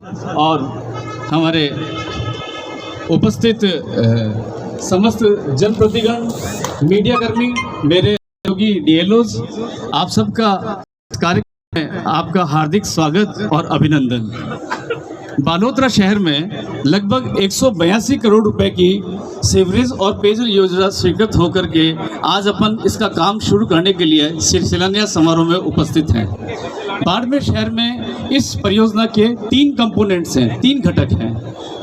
और हमारे उपस्थित समस्त जनप्रतिनिधिगण, मीडिया कर्मी, मेरे सहयोगी डीएलओज, आप सबका कार्यक्रम में आपका हार्दिक स्वागत और अभिनंदन। बालोतरा शहर में लगभग 182 करोड़ रुपए की सीवरेज और पेयजल योजना स्वीकृत होकर के आज अपन इसका काम शुरू करने के लिए शिलान्यास समारोह में उपस्थित हैं। बाड़मेर शहर में इस परियोजना के 3 कंपोनेंट्स हैं, 3 घटक हैं।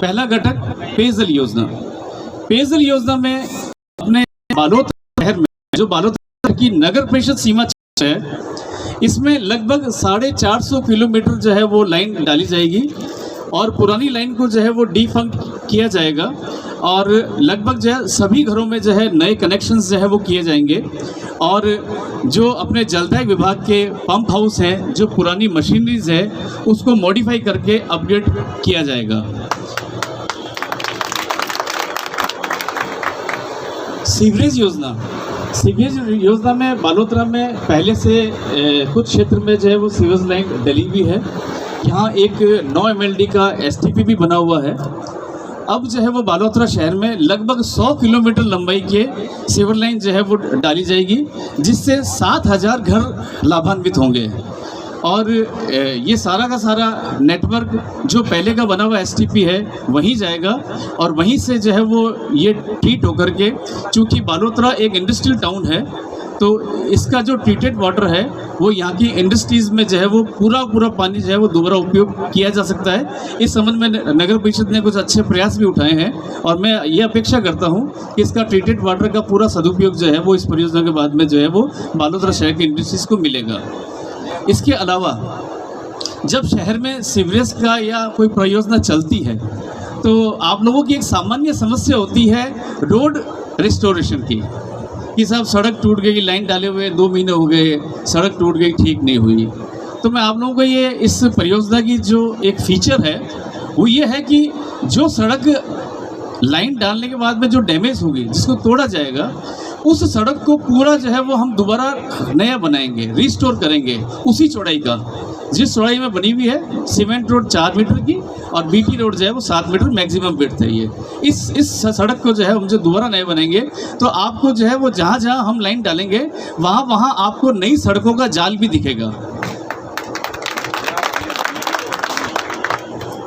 पहला घटक पेयजल योजना। पेयजल योजना में अपने बालोतरा शहर में जो बालोतरा की नगर परिषद सीमा है, इसमें लगभग 450 किलोमीटर जो है वो लाइन डाली जाएगी और पुरानी लाइन को जो है वो डिफंक्ट किया जाएगा और लगभग जो है सभी घरों में जो है नए कनेक्शंस जो है वो किए जाएंगे और जो अपने जलदायक विभाग के पंप हाउस हैं, जो पुरानी मशीनरीज है, उसको मॉडिफाई करके अपग्रेड किया जाएगा। सीवरेज योजना में बालोतरा में पहले से कुछ क्षेत्र में जो है वो सीवरेज लाइन डली हुई है। यहाँ एक 9 MLD का STP भी बना हुआ है। अब जो है वो बालोतरा शहर में लगभग 100 किलोमीटर लंबाई के सीवर लाइन जो है वो डाली जाएगी, जिससे 7000 घर लाभान्वित होंगे और ये सारा का सारा नेटवर्क जो पहले का बना हुआ STP है वहीं जाएगा और वहीं से जो है वो ये ट्रीट होकर के, चूँकि बालोतरा एक इंडस्ट्रियल टाउन है तो इसका जो ट्रीटेड वाटर है वो यहाँ की इंडस्ट्रीज़ में जो है वो पूरा पानी जो है वो दोबारा उपयोग किया जा सकता है। इस संबंध में नगर परिषद ने कुछ अच्छे प्रयास भी उठाए हैं और मैं ये अपेक्षा करता हूँ कि इसका ट्रीटेड वाटर का पूरा सदुपयोग जो है वो इस परियोजना के बाद में जो है वो बालोतरा शहर की इंडस्ट्रीज़ को मिलेगा। इसके अलावा जब शहर में सीवरेज का या कोई परियोजना चलती है तो आप लोगों की एक सामान्य समस्या होती है रोड रिस्टोरेशन की, कि साहब सड़क टूट गई, लाइन डाले हुए 2 महीने हो गए, सड़क टूट गई, ठीक नहीं हुई। तो मैं आप लोगों को ये इस परियोजना की जो एक फीचर है वो ये है कि जो सड़क लाइन डालने के बाद में जो डैमेज होगी, जिसको तोड़ा जाएगा, उस सड़क को पूरा जो है वो हम दोबारा नया बनाएंगे, रिस्टोर करेंगे उसी चौड़ाई का, जिस चौड़ाई में बनी हुई है। सीमेंट रोड 4 मीटर की और BT रोड जो है वो 7 मीटर मैक्सिमम विड्थ है। ये इस सड़क को जो है हम जो दोबारा नए बनेंगे तो आपको जो है वो जहाँ हम लाइन डालेंगे वहाँ आपको नई सड़कों का जाल भी दिखेगा।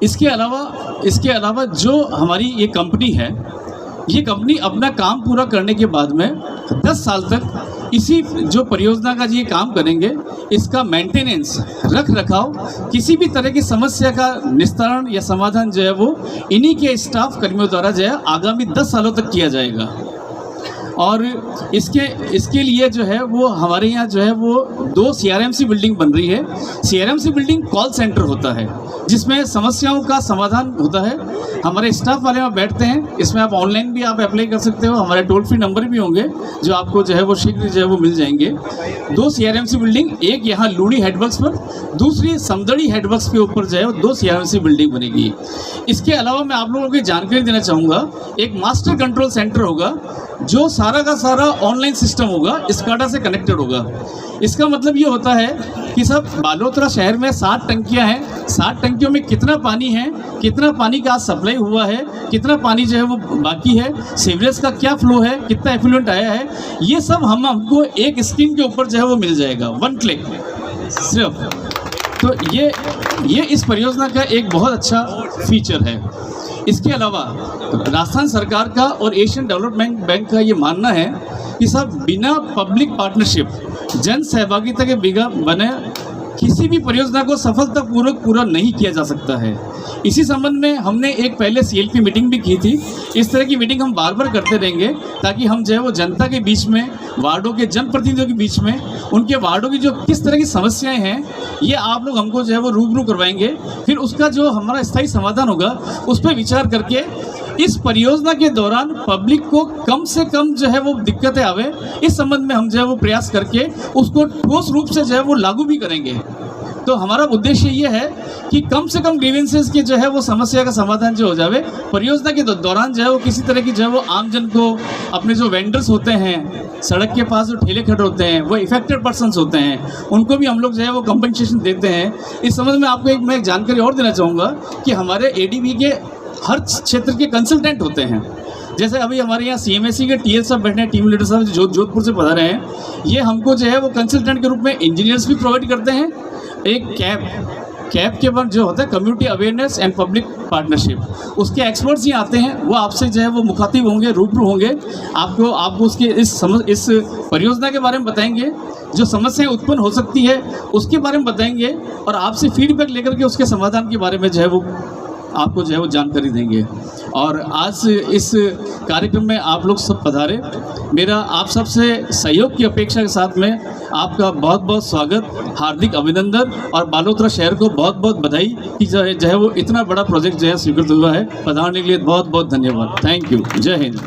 इसके अलावा जो हमारी ये कंपनी है, ये कंपनी अपना काम पूरा करने के बाद में 10 साल तक इसी जो परियोजना का ये काम करेंगे, इसका मेंटेनेंस, रख रखाव, किसी भी तरह की समस्या का निस्तारण या समाधान जो है वो इन्हीं के स्टाफ कर्मियों द्वारा जो है आगामी 10 सालों तक किया जाएगा। और इसके लिए जो है वो हमारे यहाँ जो है वो 2 CRMC बिल्डिंग बन रही है। CRMC बिल्डिंग कॉल सेंटर होता है जिसमें समस्याओं का समाधान होता है। हमारे स्टाफ वाले वहाँ बैठते हैं। इसमें आप ऑनलाइन भी आप अप्लाई कर सकते हो। हमारे टोल फ्री नंबर भी होंगे जो आपको जो है वो शीघ्र जो है वो मिल जाएंगे। 2 CRMC बिल्डिंग, एक यहाँ लूड़ी हेडवर्क्स पर, दूसरी समदड़ी हेडवर्क्स के ऊपर जो है वो 2 CRMC बिल्डिंग बनेगी। इसके अलावा मैं आप लोगों को जानकारी देना चाहूँगा, एक मास्टर कंट्रोल सेंटर होगा जो सारा का सारा ऑनलाइन सिस्टम होगा, स्काडा से कनेक्टेड होगा। इसका मतलब ये होता है कि सब बालोतरा शहर में 7 टंकियां हैं, 7 टंकियों में कितना पानी है, कितना पानी का सप्लाई हुआ है, कितना पानी जो है वो बाकी है, सीवरेज का क्या फ्लो है, कितना एफ्लुएंट आया है, ये सब हमको एक स्क्रीन के ऊपर जो है वो मिल जाएगा, 1 क्लिक सिर्फ। तो ये इस परियोजना का एक बहुत अच्छा फीचर है। इसके अलावा राजस्थान सरकार का और एशियन डेवलपमेंट बैंक का ये मानना है कि सब बिना पब्लिक पार्टनरशिप, जन सहभागिता के बिना बने किसी भी परियोजना को सफलतापूर्वक पूरा नहीं किया जा सकता है। इसी संबंध में हमने एक पहले CLP मीटिंग भी की थी। इस तरह की मीटिंग हम बार बार करते रहेंगे ताकि हम जो है वो जनता के बीच में, वार्डों के जनप्रतिनिधियों के बीच में, उनके वार्डों की जो किस तरह की समस्याएं हैं ये आप लोग हमको जो है वो रूबरू करवाएंगे। फिर उसका जो हमारा स्थायी समाधान होगा उस पर विचार करके इस परियोजना के दौरान पब्लिक को कम से कम जो है वो दिक्कतें आवे, इस संबंध में हम जो है वो प्रयास करके उसको ठोस रूप से जो है वो लागू भी करेंगे। तो हमारा उद्देश्य ये है कि कम से कम ग्रीवेंसेस के जो है वो समस्या का समाधान जो हो जावे परियोजना के दौरान जो है वो किसी तरह की जो है वो आमजन को, अपने जो वेंडर्स होते हैं सड़क के पास जो ठेले खड़े होते हैं, वो इफेक्टेड पर्सन्स होते हैं, उनको भी हम लोग जो है वो कंपनसेशन देते हैं। इस संबंध में आपको मैं एक जानकारी और देना चाहूँगा कि हमारे ADB के हर क्षेत्र के कंसल्टेंट होते हैं। जैसे अभी हमारे यहाँ CMSE के TL साहब बैठे हैं, टीम लीडर साहब जो जोधपुर से पधारे हैं, ये हमको जो है वो कंसल्टेंट के रूप में इंजीनियर्स भी प्रोवाइड करते हैं। एक कैप के बाद जो होता है community awareness and public partnership, उसके एक्सपर्ट्स ही आते हैं, वो आपसे जो है वो मुखातिब होंगे, रूबरू होंगे, आपको उसके इस परियोजना के बारे में बताएंगे, जो समस्याएं उत्पन्न हो सकती है उसके बारे में बताएंगे, और आपसे फीडबैक लेकर के उसके समाधान के बारे में जो है वो आपको जो है वो जानकारी देंगे। और आज इस कार्यक्रम में आप लोग सब पधारे, मेरा आप सबसे सहयोग की अपेक्षा के साथ में आपका बहुत बहुत स्वागत, हार्दिक अभिनंदन, और बालोतरा शहर को बहुत बहुत बधाई कि जो है वो इतना बड़ा प्रोजेक्ट जो है स्वीकृत हुआ है। पधारने के लिए बहुत बहुत धन्यवाद। Thank you. जय हिंद।